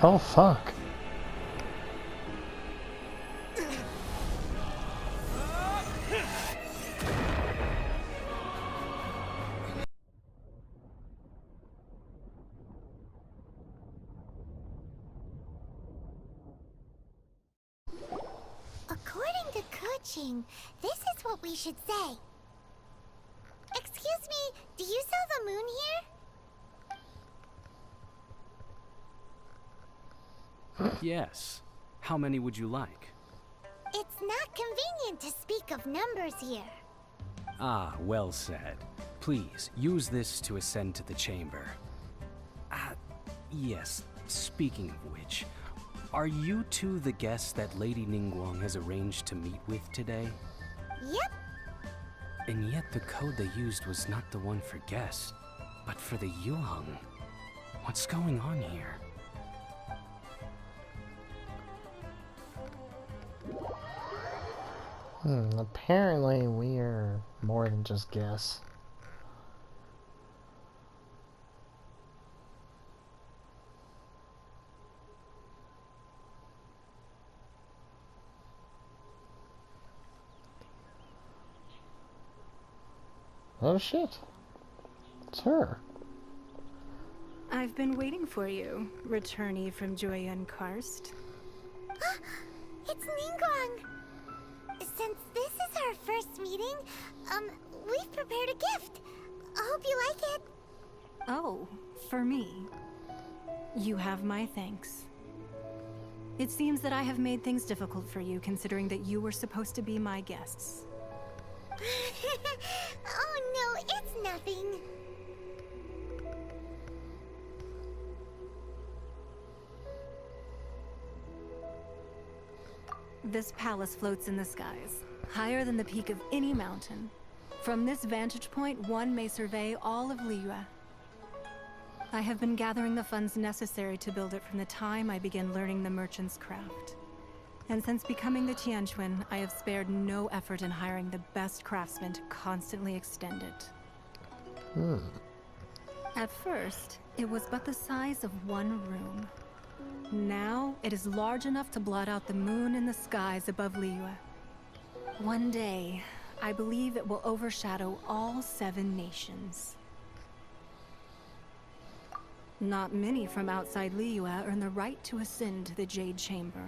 Oh, fuck. According to coaching, this is what we should say. Excuse me, do you sell the moon here? Yes. How many would you like? It's not convenient to speak of numbers here. Ah, well said. Please, use this to ascend to the chamber. Yes, speaking of which, are you two the guests that Lady Ningguang has arranged to meet with today? Yep. And yet the code they used was not the one for guests, but for the Yuheng. What's going on here? Apparently we're more than just guests. Oh shit. It's her. I've been waiting for you, returnee from Joyun Karst. It's Ningguang. Since this is our first meeting, we've prepared a gift. I hope you like it. Oh, for me. You have my thanks. It seems that I have made things difficult for you, considering that you were supposed to be my guests. Oh no, it's nothing. This palace floats in the skies, higher than the peak of any mountain. From this vantage point, one may survey all of Liyue. I have been gathering the funds necessary to build it from the time I began learning the merchant's craft. And since becoming the Tianquan, I have spared no effort in hiring the best craftsmen to constantly extend it. At first, it was but the size of one room. Now, it is large enough to blot out the moon in the skies above Liyue. One day, I believe it will overshadow all 7 nations. Not many from outside Liyue earn the right to ascend to the Jade Chamber.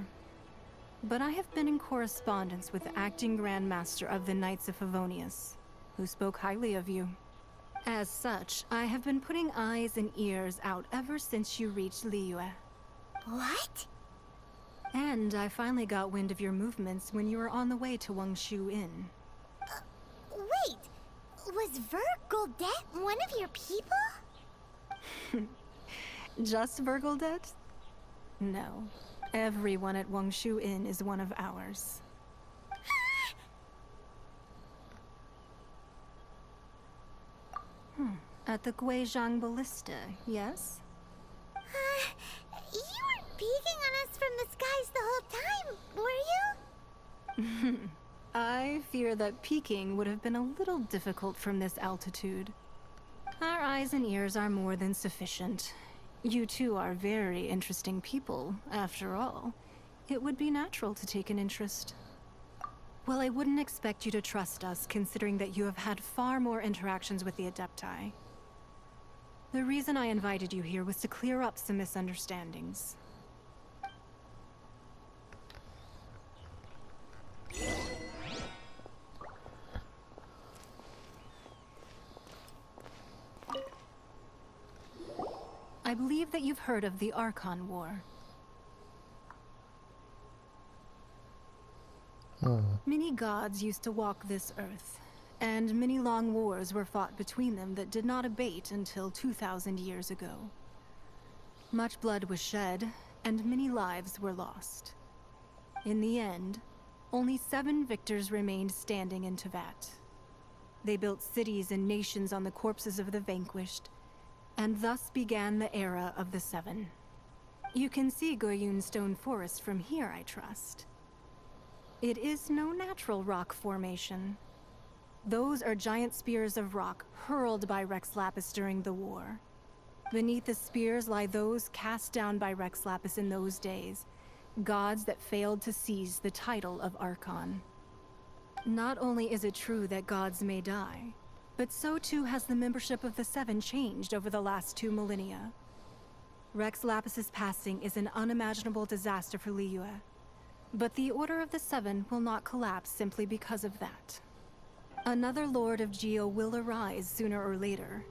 But I have been in correspondence with the acting Grand Master of the Knights of Favonius, who spoke highly of you. As such, I have been putting eyes and ears out ever since you reached Liyue. What? And I finally got wind of your movements when you were on the way to Wangshu Inn. Wait, was Vergoldet one of your people? Just Vergoldet? No. Everyone at Wangshu Inn is one of ours. At the Guizhang Ballista, yes? You weren't peeking on us from the skies the whole time, were you? I fear that peeking would have been a little difficult from this altitude. Our eyes and ears are more than sufficient. You two are very interesting people, after all. It would be natural to take an interest. Well, I wouldn't expect you to trust us, considering that you have had far more interactions with the Adepti. The reason I invited you here was to clear up some misunderstandings. I believe that you've heard of the Archon War. Many gods used to walk this earth, and many long wars were fought between them that did not abate until 2,000 years ago. Much blood was shed, and many lives were lost. In the end, only 7 victors remained standing in Tevat. They built cities and nations on the corpses of the vanquished, and thus began the era of the 7. You can see Goyun Stone Forest from here, I trust. It is no natural rock formation. Those are giant spears of rock hurled by Rex Lapis during the war. Beneath the spears lie those cast down by Rex Lapis in those days, gods that failed to seize the title of Archon. Not only is it true that gods may die, but so too has the membership of the Seven changed over the last 2 millennia. Rex Lapis's passing is an unimaginable disaster for Liyue, but the Order of the Seven will not collapse simply because of that. Another Lord of Geo will arise sooner or later.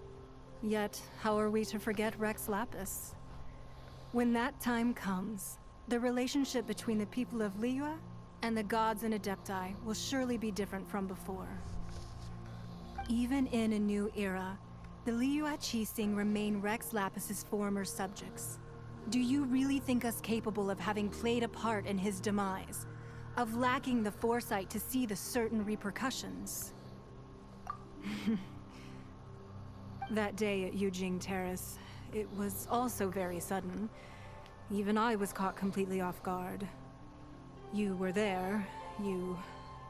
Yet, how are we to forget Rex Lapis? When that time comes, the relationship between the people of Liyue and the gods and Adepti will surely be different from before. Even in a new era, the Liyue Qixing remain Rex Lapis's former subjects. Do you really think us capable of having played a part in his demise? Of lacking the foresight to see the certain repercussions? That day at Yujing Terrace, it was also very sudden. Even I was caught completely off guard. You were there, you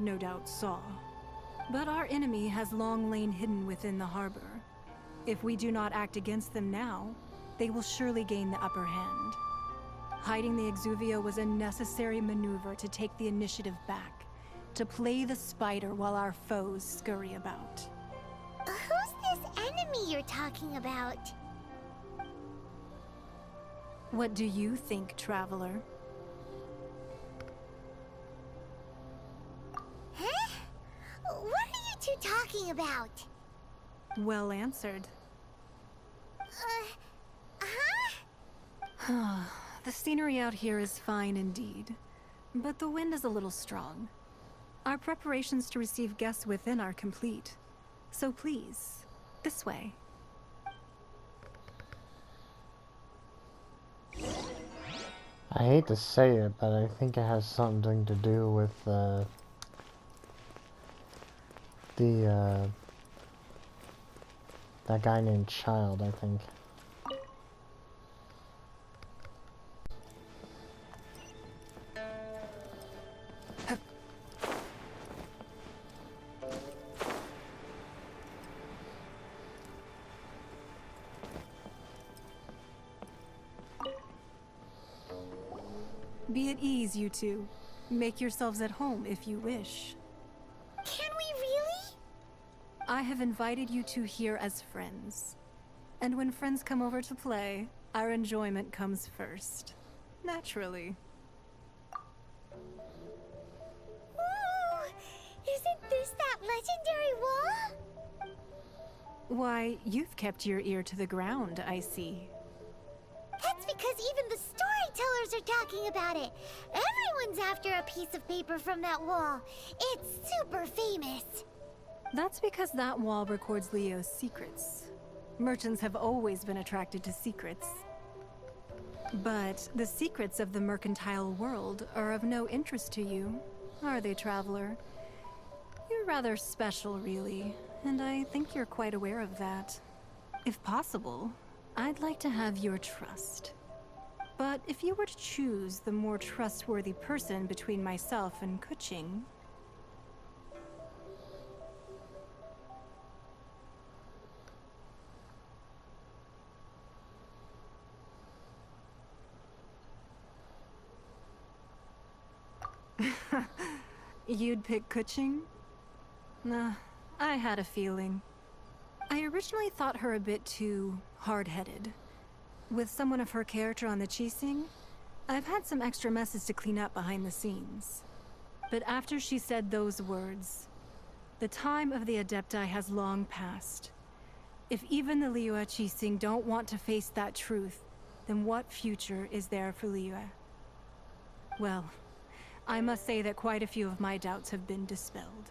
no doubt saw. But our enemy has long lain hidden within the harbor. If we do not act against them now, they will surely gain the upper hand. Hiding the Exuvia was a necessary maneuver to take the initiative back, to play the spider while our foes scurry about. Who's this enemy you're talking about? What do you think, Traveler? Huh? What are you two talking about? Well answered. Huh? The scenery out here is fine indeed, but the wind is a little strong. Our preparations to receive guests within are complete. So please, this way. I hate to say it, but I think it has something to do with that guy named Child, I think. Be at ease, you two. Make yourselves at home if you wish. Can we really? I have invited you two here as friends. And when friends come over to play, our enjoyment comes first. Naturally. Ooh, isn't this that legendary wall? Why, you've kept your ear to the ground, I see. That's because even the storytellers are talking about it. Everyone's after a piece of paper from that wall. It's super famous. That's because that wall records Leo's secrets. Merchants have always been attracted to secrets. But the secrets of the mercantile world are of no interest to you, are they, Traveler? You're rather special, really, and I think you're quite aware of that. If possible, I'd like to have your trust. But if you were to choose the more trustworthy person between myself and Kuching... You'd pick Kuching? Nah, I had a feeling. I originally thought her a bit too hard-headed. With someone of her character on the Qixing, I've had some extra messes to clean up behind the scenes. But after she said those words, the time of the Adepti has long passed. If even the Liyue Qixing don't want to face that truth, then what future is there for Liyue? Well, I must say that quite a few of my doubts have been dispelled.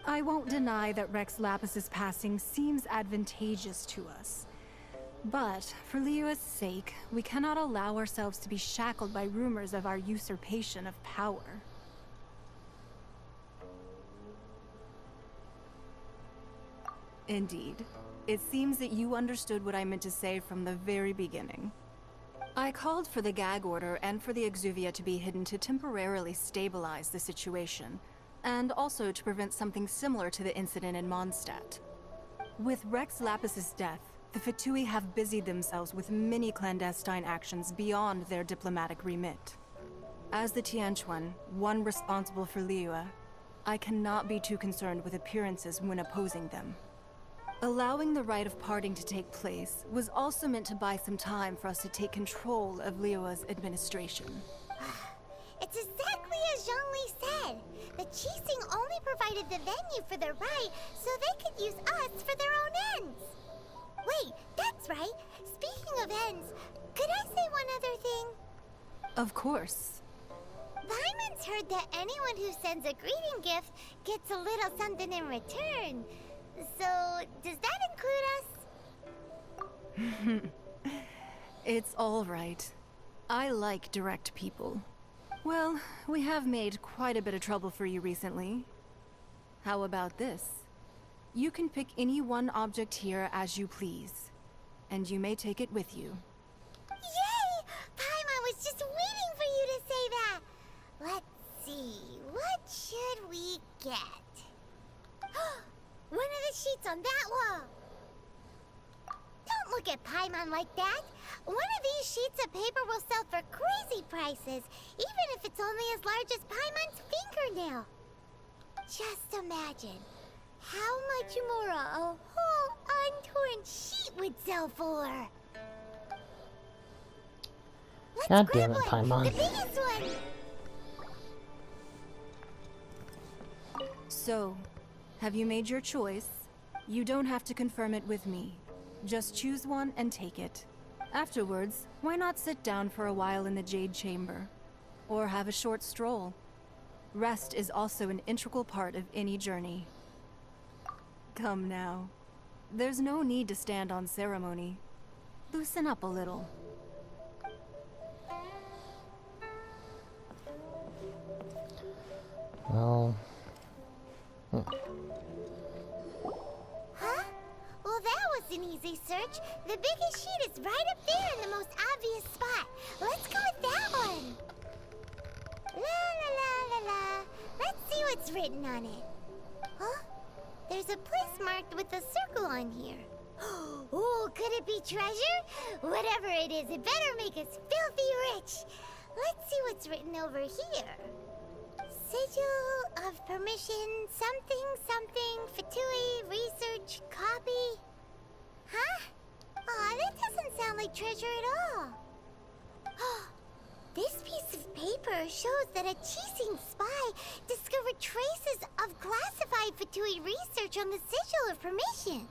I won't deny that Rex Lapis's passing seems advantageous to us. But, for Liyue's sake, we cannot allow ourselves to be shackled by rumors of our usurpation of power. Indeed. It seems that you understood what I meant to say from the very beginning. I called for the gag order and for the Exuvia to be hidden to temporarily stabilize the situation, and also to prevent something similar to the incident in Mondstadt. With Rex Lapis's death, the Fatui have busied themselves with many clandestine actions beyond their diplomatic remit. As the Tianquan, one responsible for Liyue, I cannot be too concerned with appearances when opposing them. Allowing the rite of parting to take place was also meant to buy some time for us to take control of Liyue's administration. It's exactly as Zhongli said. The Qixing only provided the venue for their rite so they could use us for their own ends. Wait, that's right. Speaking of ends, could I say one other thing? Of course. Lyman's heard that anyone who sends a greeting gift gets a little something in return. So, does that include us? It's all right. I like direct people. Well, we have made quite a bit of trouble for you recently. How about this? You can pick any one object here as you please, and you may take it with you. Yay! Paimon was just waiting for you to say that. Let's see, what should we get? One of the sheets on that wall. Don't look at Paimon like that. One of these sheets of paper will sell for crazy prices, even if it's only as large as Paimon's fingernail. Just imagine how much more a whole untorn sheet would sell for. Let's God grab damn it, one, Paimon. the biggest one. So, have you made your choice? You don't have to confirm it with me. Just choose one and take it. Afterwards, why not sit down for a while in the Jade Chamber? Or have a short stroll? Rest is also an integral part of any journey. Come now. There's no need to stand on ceremony. Loosen up a little. Well... Huh? Well, that was an easy search. The biggest sheet is right up there in the most obvious spot. Let's go with that one. La la la la la. Let's see what's written on it. Huh? There's a place marked with a circle on here. Oh, could it be treasure? Whatever it is, it better make us filthy rich. Let's see what's written over here. Sigil of permission, something, something, Fatui, research, copy. Huh? Aw, that doesn't sound like treasure at all. This piece of paper shows that a Qixing spy discovered traces of classified Fatui research on the Sigil of permission.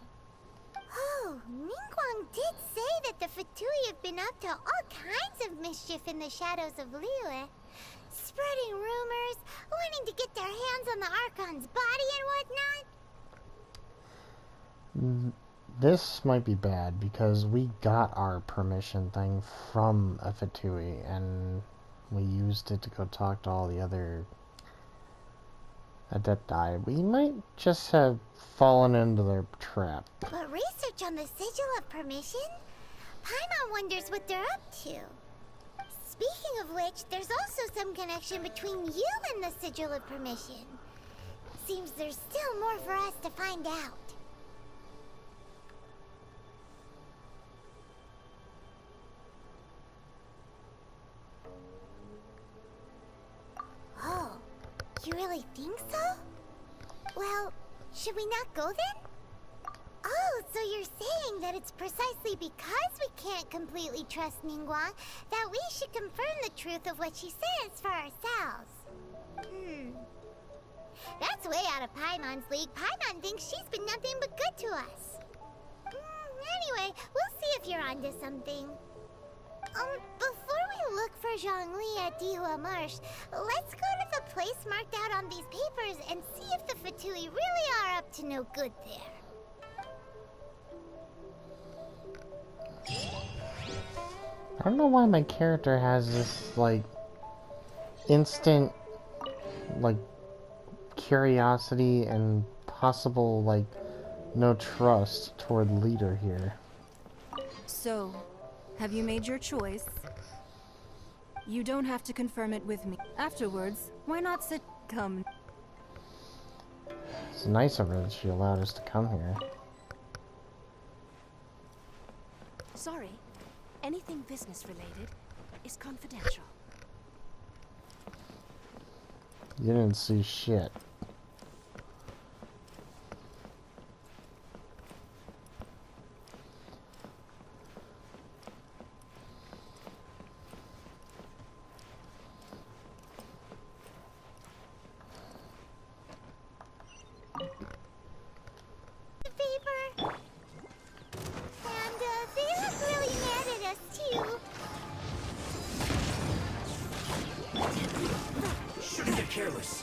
Oh, Ningguang did say that the Fatui have been up to all kinds of mischief in the shadows of Liyue. Spreading rumors, wanting to get their hands on the Archon's body and whatnot. This might be bad, because we got our permission thing from a Fatui, and we used it to go talk to all the other Adepti. We might just have fallen into their trap. But research on the Sigil of permission? Paimon wonders what they're up to. Speaking of which, there's also some connection between you and the Sigil of permission. Seems there's still more for us to find out. Oh, you really think so? Well, should we not go then? Oh, so you're saying that it's precisely because we can't completely trust Ningguang that we should confirm the truth of what she says for ourselves. That's way out of Paimon's league. Paimon thinks she's been nothing but good to us. Anyway, we'll see if you're onto something. Before we look for Zhongli at Dihua Marsh, let's go to the place marked out on these papers and see if the Fatui really are up to no good there. I don't know why my character has this, like, instant, like, curiosity and possible, like, no trust toward the leader here. So, have you made your choice? You don't have to confirm it with me. Afterwards, why not sit... Come. It's nice of her that she allowed us to come here. business related is confidential. You didn't see shit. Favor. And they look really mad at us too. Shouldn't get careless.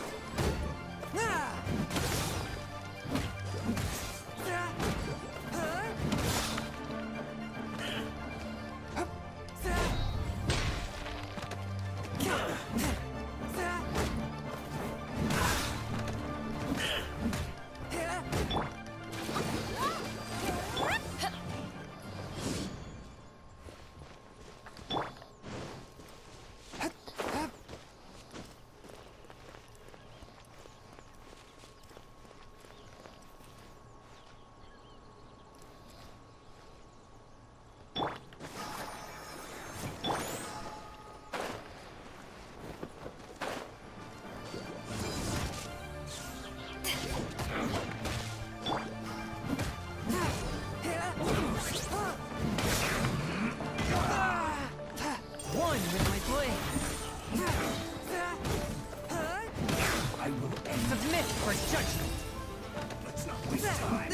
One with my blade. I will end. Submit for judgment. Let's not waste time.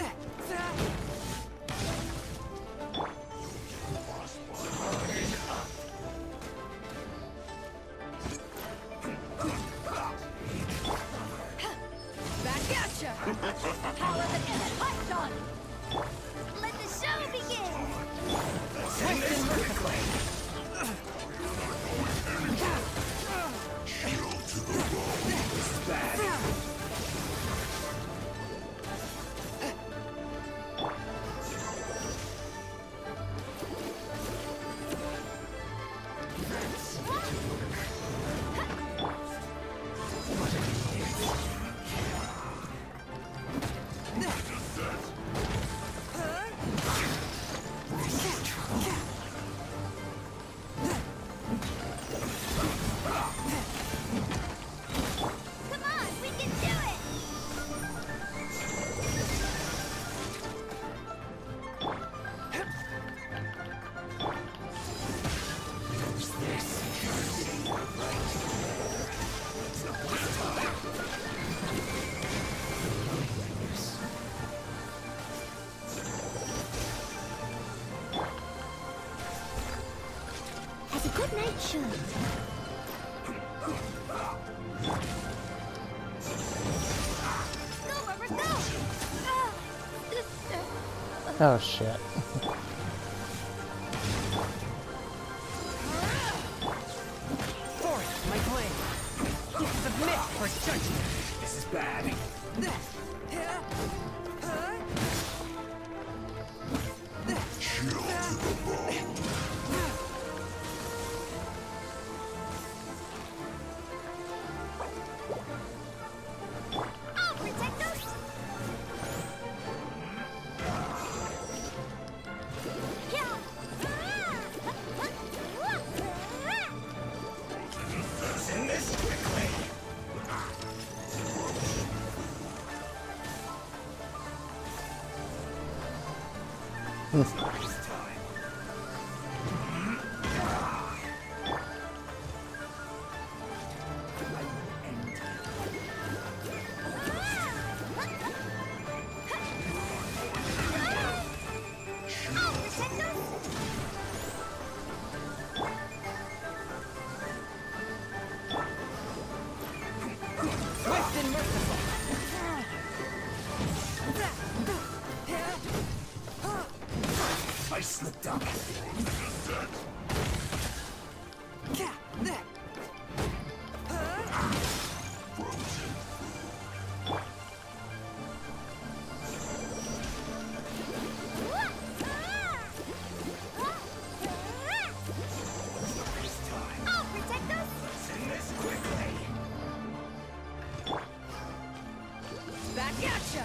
Back at ya. Power of the inner python. Let the show begin. Swift and merciful. Come on, we can do it. Has a good night show. Go, Rubber, go! Oh shit. Forth my blade. Submit for judgment. This is bad. I'll protect us. Send this quickly. Let's not waste time. Swift and merciful. I slipped up. I'll protect us. Send this quickly. Back at ya.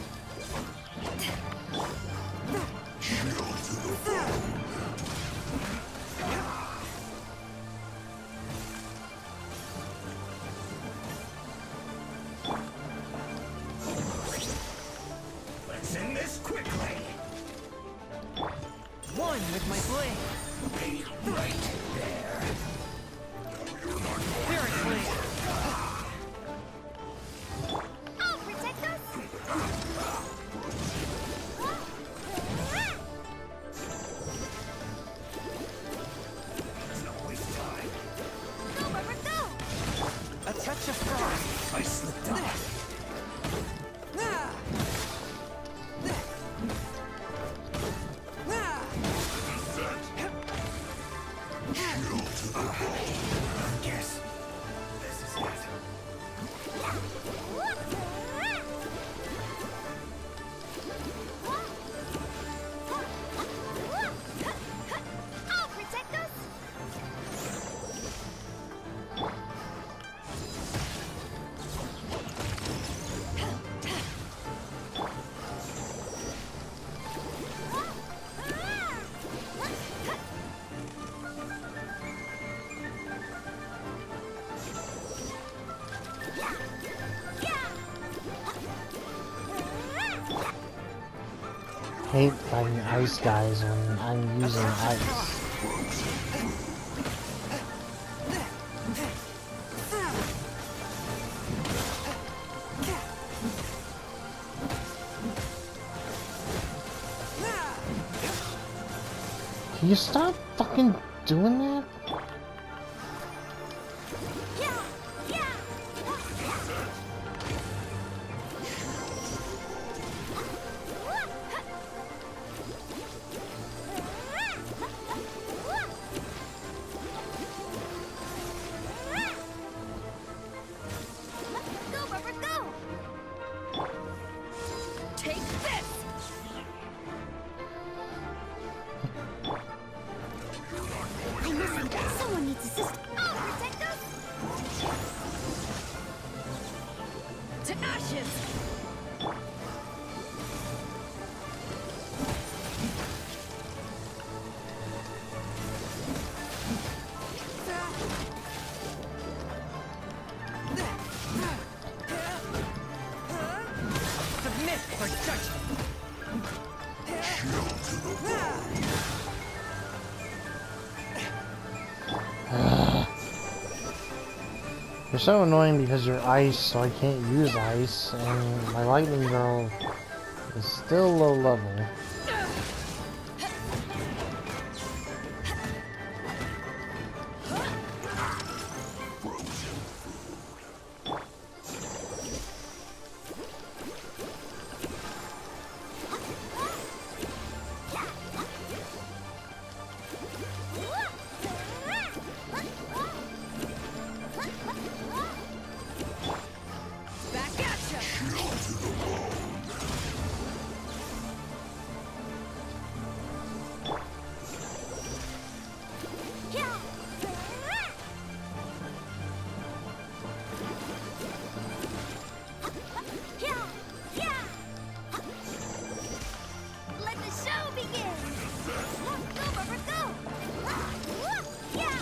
fun with my blade. Right there. Spirit blade. I'll protect us! Go, Rubber, go! A touch of frost. I slipped up. Guess this is it. I'll protect us! Hate fighting ice guys when I'm using ice. Can you stop fucking doing that? Go, Rubber, go! Take this! I missed something. Someone needs assistance. I'll protect us! To ashes! Submit for judgment. You're so annoying because you're ice, so I can't use ice, and my lightning girl is still low level. Back at ya! Let the show begin! Go, Rubber, go! Yeah!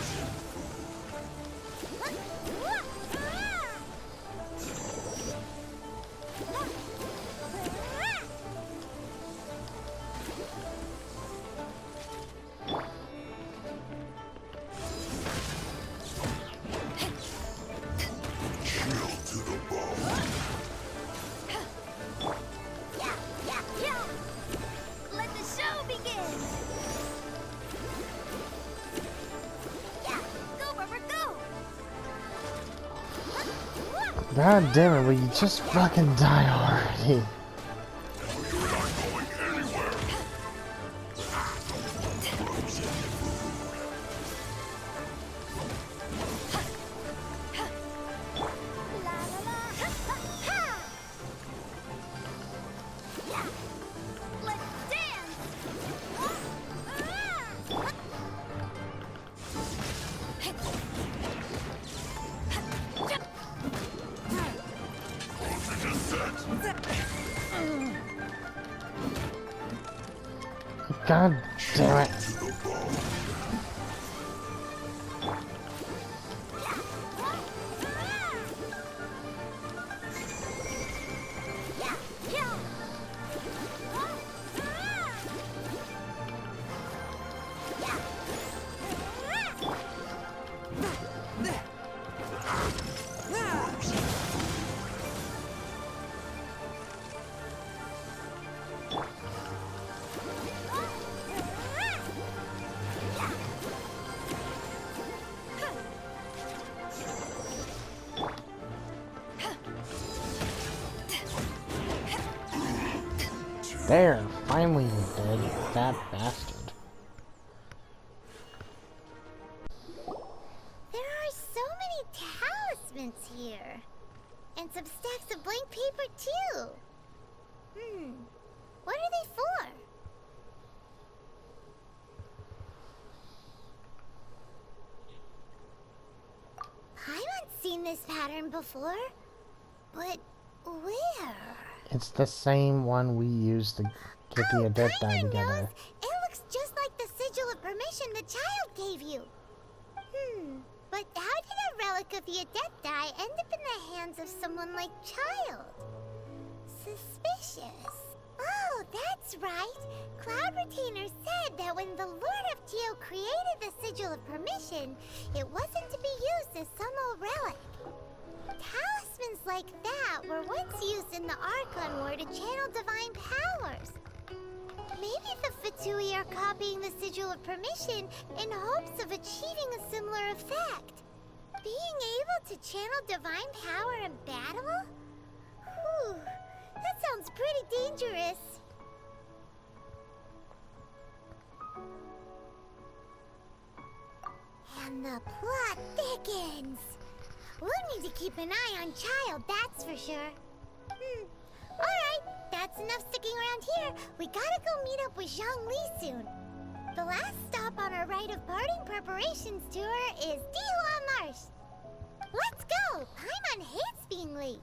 Let the show begin! Go, Rubber, go! God damn it, will you just fucking die already? La la la! Ha! Let's dance! God damn it. There, finally you did, you fat bastard. There are so many talismans here. And some stacks of blank paper, too. What are they for? Paimon's seen this pattern before. But where? It's the same one we used to get the adept die Paimon together. knows. It looks just like the sigil of permission the child gave you. But how did a relic of the Adepti end up in the hands of someone like Child? Suspicious. Oh, that's right. Cloud Retainer said that when the Lord of Geo created the Sigil of Permission, it wasn't to be used as some old relic. Talismans like that were once used in the Archon War to channel divine powers. Maybe the Fatui are copying the Sigil of Permission in hopes of achieving a similar effect. Being able to channel divine power in battle? Whew, that sounds pretty dangerous. And the plot thickens. We'll need to keep an eye on Child, that's for sure. Alright, that's enough sticking around here. We gotta go meet up with Zhongli soon. The last stop on our rite of parting preparations tour is Dihua Marsh. Let's go! Paimon hates being late.